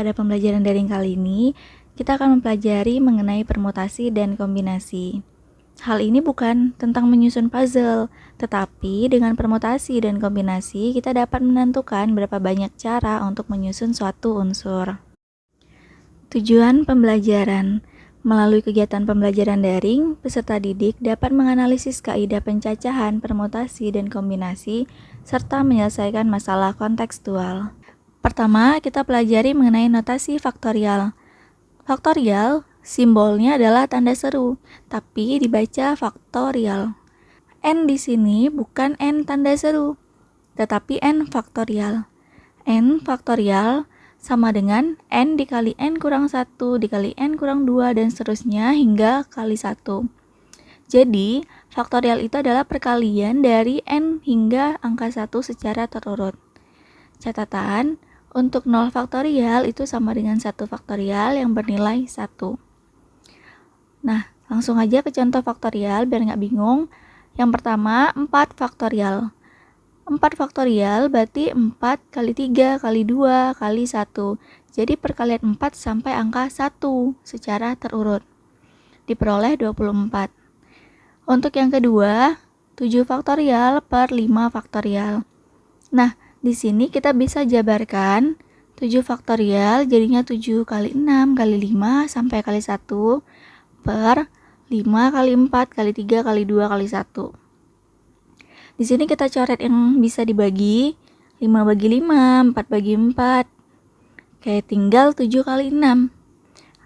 pada pembelajaran daring kali ini, kita akan mempelajari mengenai permutasi dan kombinasi. Hal ini bukan tentang menyusun puzzle, tetapi dengan permutasi dan kombinasi, kita dapat menentukan berapa banyak cara untuk menyusun suatu unsur. Tujuan pembelajaran. Melalui kegiatan pembelajaran daring, peserta didik dapat menganalisis kaidah pencacahan, permutasi, dan kombinasi, serta menyelesaikan masalah kontekstual. Pertama, kita pelajari mengenai notasi faktorial. Faktorial, simbolnya adalah tanda seru, tapi dibaca faktorial. N di sini bukan N tanda seru, tetapi N faktorial. N faktorial sama dengan N dikali N kurang 1 dikali N kurang 2 dan seterusnya hingga kali 1. Jadi, faktorial itu adalah perkalian dari N hingga angka 1 secara terurut. Catatan, untuk 0 faktorial itu sama dengan 1 faktorial yang bernilai 1. Nah, langsung aja ke contoh faktorial biar nggak bingung. Yang pertama, 4 faktorial. 4 faktorial berarti 4 kali 3 kali 2 kali 1. Jadi perkalian 4 sampai angka 1 secara terurut. Diperoleh 24. Untuk yang kedua, 7 faktorial per 5 faktorial. Nah, di sini kita bisa jabarkan 7 faktorial jadinya 7 kali 6 kali 5 sampai kali 1 per 5 kali 4 kali 3 kali 2 kali 1. Di sini kita coret yang bisa dibagi, 5 bagi 5, 4 bagi 4. Oke, tinggal 7 kali 6.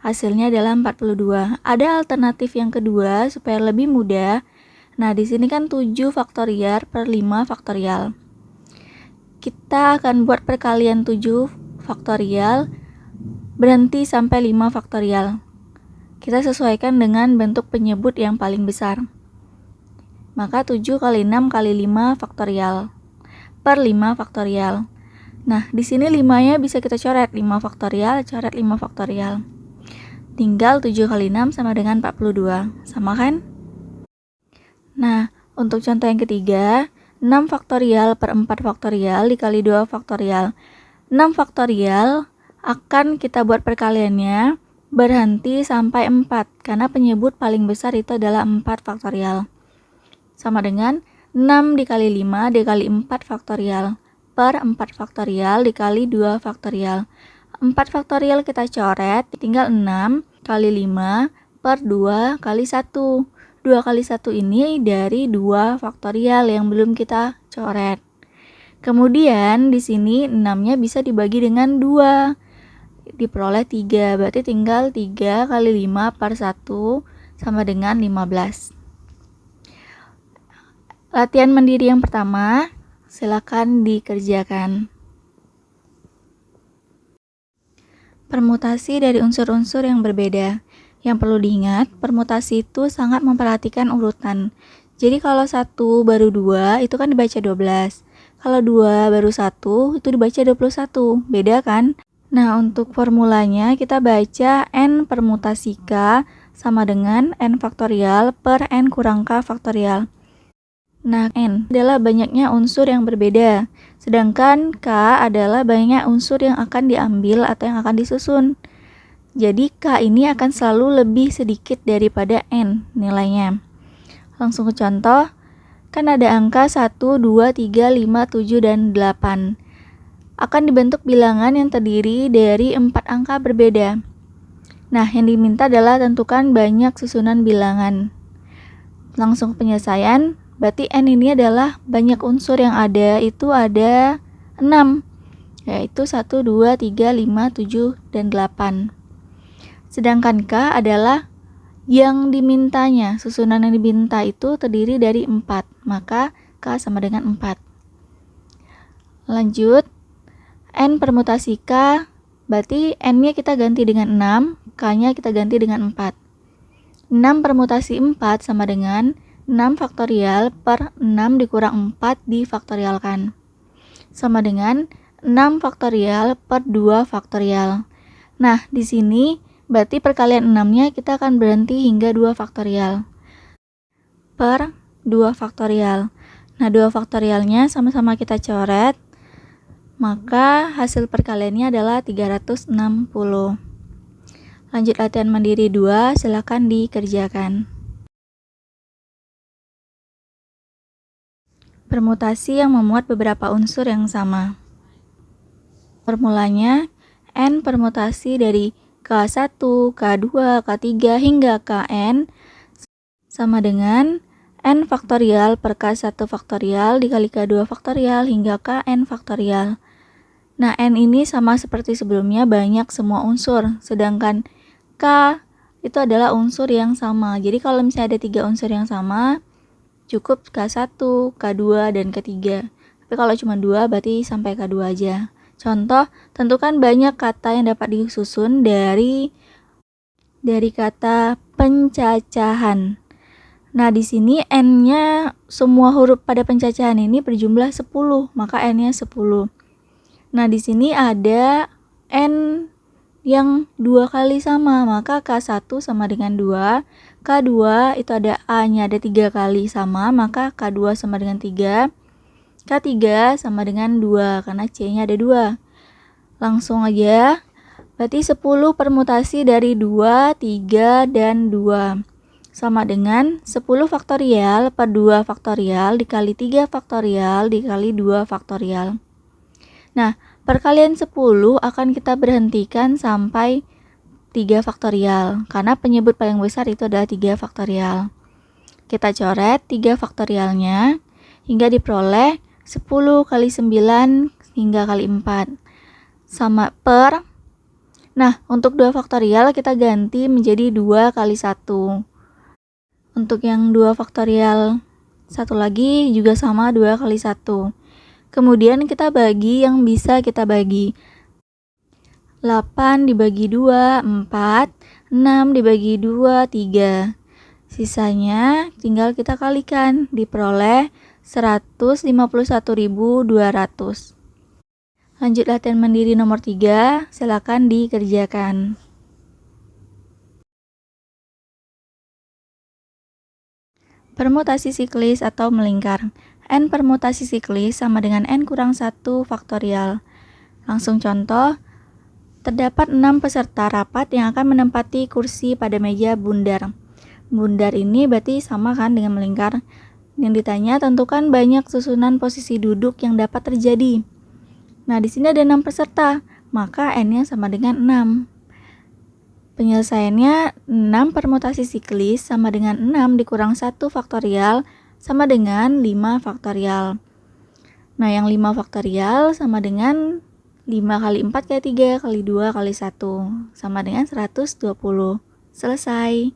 Hasilnya adalah 42. Ada alternatif yang kedua supaya lebih mudah. Nah, di sini kan 7 faktorial per 5 faktorial. Kita akan buat perkalian 7 faktorial, berhenti sampai 5 faktorial. Kita sesuaikan dengan bentuk penyebut yang paling besar. Maka 7 kali 6 kali 5 faktorial per 5 faktorial. Nah, di sini 5-nya bisa kita coret, 5 faktorial, coret 5 faktorial. Tinggal 7 kali 6 sama dengan 42, sama kan? Nah, untuk contoh yang ketiga, 6 faktorial per 4 faktorial dikali 2 faktorial. 6 faktorial akan kita buat perkaliannya berhenti sampai 4, karena penyebut paling besar itu adalah 4 faktorial. Sama dengan 6 dikali 5 dikali 4 faktorial per 4 faktorial dikali 2 faktorial. 4 faktorial kita coret, tinggal 6 kali 5 per 2 kali 1. 2 kali 1 ini dari 2 faktorial yang belum kita coret. Kemudian di sini 6-nya bisa dibagi dengan 2. Diperoleh 3, berarti tinggal 3 kali 5 per 1 sama dengan 15. Latihan mandiri yang pertama, silakan dikerjakan. Permutasi dari unsur-unsur yang berbeda. Yang perlu diingat, permutasi itu sangat memperhatikan urutan. Jadi kalau 1 baru 2, itu kan dibaca 12. Kalau 2 baru 1, itu dibaca 21. Beda kan? Nah, untuk formulanya kita baca N permutasi K sama dengan N faktorial per N kurang K faktorial. Nah, N adalah banyaknya unsur yang berbeda, sedangkan K adalah banyak unsur yang akan diambil atau yang akan disusun. Jadi K ini akan selalu lebih sedikit daripada N nilainya. Langsung ke contoh, kan ada angka 1, 2, 3, 5, 7, dan 8. Akan dibentuk bilangan yang terdiri dari 4 angka berbeda. Nah, yang diminta adalah tentukan banyak susunan bilangan. Langsung penyelesaian. Berarti N ini adalah banyak unsur yang ada, itu ada 6, yaitu 1, 2, 3, 5, 7, dan 8. Sedangkan K adalah yang dimintanya, susunan yang diminta itu terdiri dari 4, maka K sama dengan 4. Lanjut, N permutasi K, berarti N-nya kita ganti dengan 6, K-nya kita ganti dengan 4. 6 permutasi 4 sama dengan 6 faktorial per 6 dikurang 4 difaktorialkan. Sama dengan 6 faktorial per 2 faktorial. Nah, di sini berarti perkalian 6-nya kita akan berhenti hingga 2 faktorial. Per 2 faktorial. Nah, 2 faktorialnya sama-sama kita coret. maka hasil perkaliannya adalah 360. Lanjut latihan mandiri 2, silakan dikerjakan. Permutasi yang memuat beberapa unsur yang sama. Formulanya, N permutasi dari K1, K2, K3 hingga Kn sama dengan N faktorial per K1 faktorial dikali K2 faktorial hingga Kn faktorial. Nah, N ini sama seperti sebelumnya, banyak semua unsur, sedangkan K itu adalah unsur yang sama. Jadi kalau misalnya ada 3 unsur yang sama, cukup K1, K2, dan K3. Tapi kalau cuma 2 berarti sampai K2 aja. Contoh, tentukan banyak kata yang dapat disusun dari kata pencacahan. Nah, di sini N-nya semua huruf pada pencacahan ini berjumlah 10, maka N-nya 10. Nah, di sini ada N yang 2 kali sama, maka K1 sama dengan 2, K2 itu ada A-nya ada 3 kali sama, maka K2 sama dengan 3, K3 sama dengan 2, karena C-nya ada 2. Langsung aja, berarti 10 permutasi dari 2, 3, dan 2. Sama dengan 10 faktorial per 2 faktorial dikali 3 faktorial dikali 2 faktorial. Nah, perkalian 10 akan kita berhentikan sampai 3 faktorial, karena penyebut paling besar itu adalah 3 faktorial. Kita coret 3 faktorialnya hingga diperoleh 10 kali 9 hingga kali 4 sama per. Nah, untuk 2 faktorial kita ganti menjadi 2 kali 1. Untuk yang 2 faktorial satu lagi juga sama 2 kali 1. Kemudian kita bagi yang bisa kita bagi. 8 dibagi 2, 4. 6 dibagi 2, 3. Sisanya tinggal kita kalikan, diperoleh 151.200. Lanjut latihan mandiri nomor 3, silakan dikerjakan. Permutasi siklis atau melingkar. N permutasi siklis sama dengan N kurang 1 faktorial. Langsung contoh, terdapat 6 peserta rapat yang akan menempati kursi pada meja bundar. Bundar ini berarti sama kan dengan melingkar. Yang ditanya, tentukan banyak susunan posisi duduk yang dapat terjadi. Nah, di sini ada 6 peserta, maka N-nya sama dengan 6. Penyelesaiannya 6 permutasi siklis sama dengan 6 dikurang 1 faktorial sama dengan 5 faktorial. Nah, yang 5 faktorial sama dengan 5 kali 4 kali 3 kali 2 kali 1 sama dengan 120. Selesai.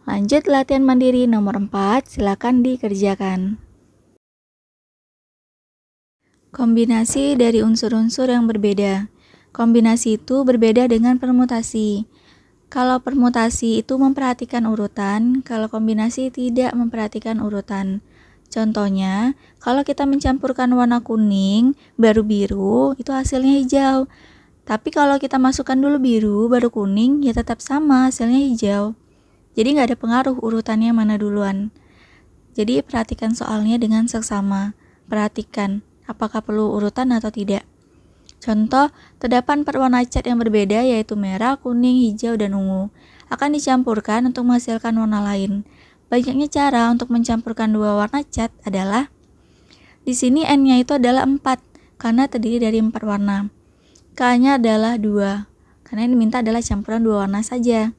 Lanjut latihan mandiri nomor 4, silakan dikerjakan. Kombinasi dari unsur-unsur yang berbeda. Kombinasi itu berbeda dengan permutasi. Kalau permutasi itu memperhatikan urutan, kalau kombinasi tidak memperhatikan urutan. Contohnya, kalau kita mencampurkan warna kuning, baru biru, itu hasilnya hijau. Tapi kalau kita masukkan dulu biru, baru kuning, ya tetap sama, hasilnya hijau. Jadi nggak ada pengaruh urutannya mana duluan. Jadi perhatikan soalnya dengan seksama. Perhatikan, apakah perlu urutan atau tidak. Contoh, terdapat 4 warna cat yang berbeda yaitu merah, kuning, hijau, dan ungu. Akan dicampurkan untuk menghasilkan warna lain. Banyaknya cara untuk mencampurkan 2 warna cat adalah, di sini N-nya itu adalah 4 karena terdiri dari 4 warna. K-nya adalah 2 karena yang diminta adalah campuran 2 warna saja.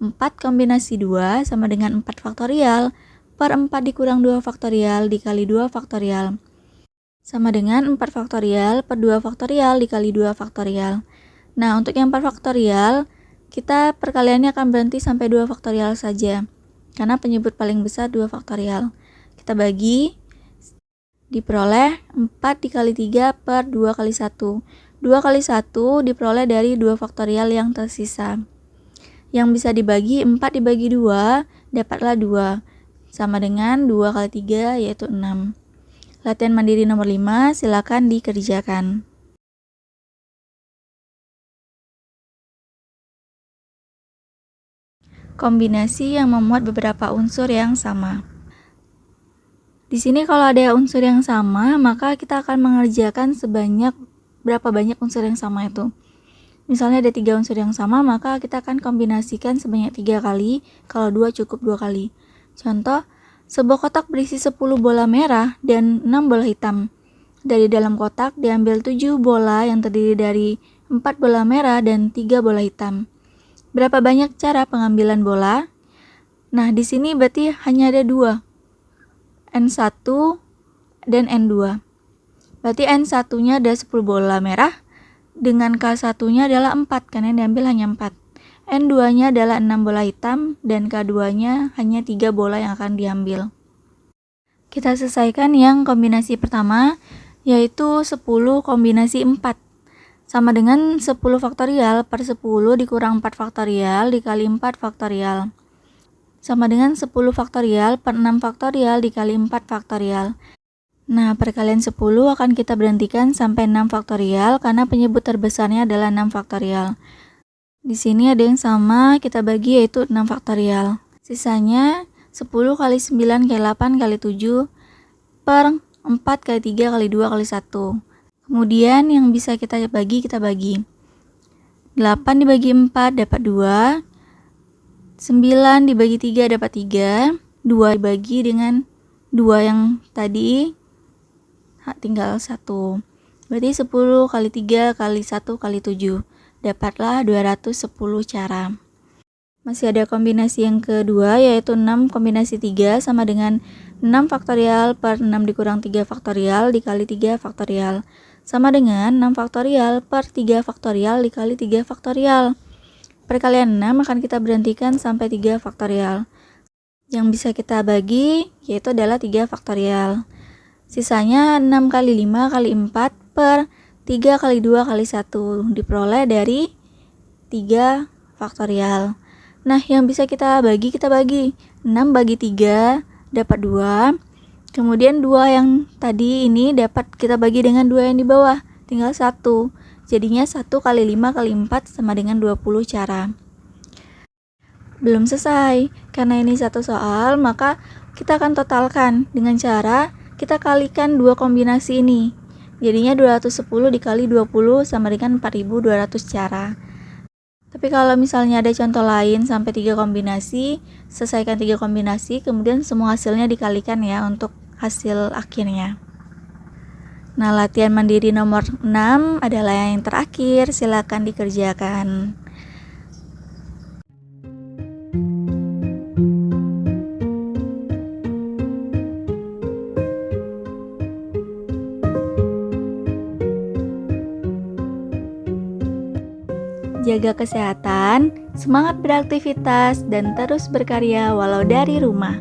4 kombinasi 2 sama dengan 4 faktorial per 4 dikurang 2 faktorial dikali 2 faktorial. Sama dengan 4 faktorial per 2 faktorial dikali 2 faktorial. Nah, untuk yang 4 faktorial, kita perkaliannya akan berhenti sampai 2 faktorial saja. Karena penyebut paling besar 2 faktorial. Kita bagi, diperoleh 4 dikali 3 per 2 kali 1. 2 kali 1 diperoleh dari 2 faktorial yang tersisa. Yang bisa dibagi, 4 dibagi 2, dapatlah 2. Sama dengan 2 kali 3, yaitu 6. Latihan mandiri nomor 5, silakan dikerjakan. Kombinasi yang memuat beberapa unsur yang sama. Di sini kalau ada unsur yang sama, maka kita akan mengerjakan sebanyak berapa banyak unsur yang sama itu. Misalnya ada 3 unsur yang sama, maka kita akan kombinasikan sebanyak 3 kali, kalau 2 cukup 2 kali. Contoh, sebuah kotak berisi 10 bola merah dan 6 bola hitam. Dari dalam kotak diambil 7 bola yang terdiri dari 4 bola merah dan 3 bola hitam. Berapa banyak cara pengambilan bola? Nah, di sini berarti hanya ada 2, N1 dan N2. Berarti N1-nya ada 10 bola merah, dengan K1-nya adalah 4, karena yang diambil hanya 4. N2-nya adalah 6 bola hitam, dan K2-nya hanya 3 bola yang akan diambil. Kita selesaikan yang kombinasi pertama, yaitu 10 kombinasi 4. Sama dengan 10 faktorial per 10 dikurang 4 faktorial dikali 4 faktorial. Sama dengan 10 faktorial per 6 faktorial dikali 4 faktorial. Nah, perkalian 10 akan kita berhentikan sampai 6 faktorial karena penyebut terbesarnya adalah 6 faktorial. Di sini ada yang sama, kita bagi yaitu 6 faktorial. Sisanya 10 kali 9 kali 8 kali 7 per 4 kali 3 kali 2 kali 1. Kemudian yang bisa kita bagi, 8 dibagi 4 dapat 2, 9 dibagi 3 dapat 3, 2 dibagi dengan 2 yang tadi, tinggal 1. Berarti 10 kali 3 kali 1 kali 7. Dapatlah 210 cara. Masih ada kombinasi yang kedua, yaitu 6 kombinasi 3 sama dengan 6 faktorial per 6 dikurang 3 faktorial dikali 3 faktorial. Sama dengan 6 faktorial per 3 faktorial dikali 3 faktorial. Perkalian 6 akan kita berhentikan sampai 3 faktorial. Yang bisa kita bagi yaitu adalah 3 faktorial. Sisanya 6 kali 5 kali 4 per 3 kali 2 kali 1 diperoleh dari 3 faktorial. Nah, yang bisa kita bagi, 6 bagi 3 dapat 2. Kemudian 2 yang tadi ini dapat kita bagi dengan 2 yang di bawah, tinggal 1. Jadinya 1 kali 5 kali 4 sama dengan 20 cara. Belum selesai, karena ini satu soal, maka kita akan totalkan dengan cara kita kalikan 2 kombinasi ini. Jadinya 210 dikali 20 sama dengan 4200 cara. Tapi kalau misalnya ada contoh lain sampai 3 kombinasi, selesaikan 3 kombinasi, kemudian semua hasilnya dikalikan ya untuk hasil akhirnya. Nah, latihan mandiri nomor 6 adalah yang terakhir, silakan dikerjakan. Jaga kesehatan, semangat beraktivitas, dan terus berkarya walau dari rumah.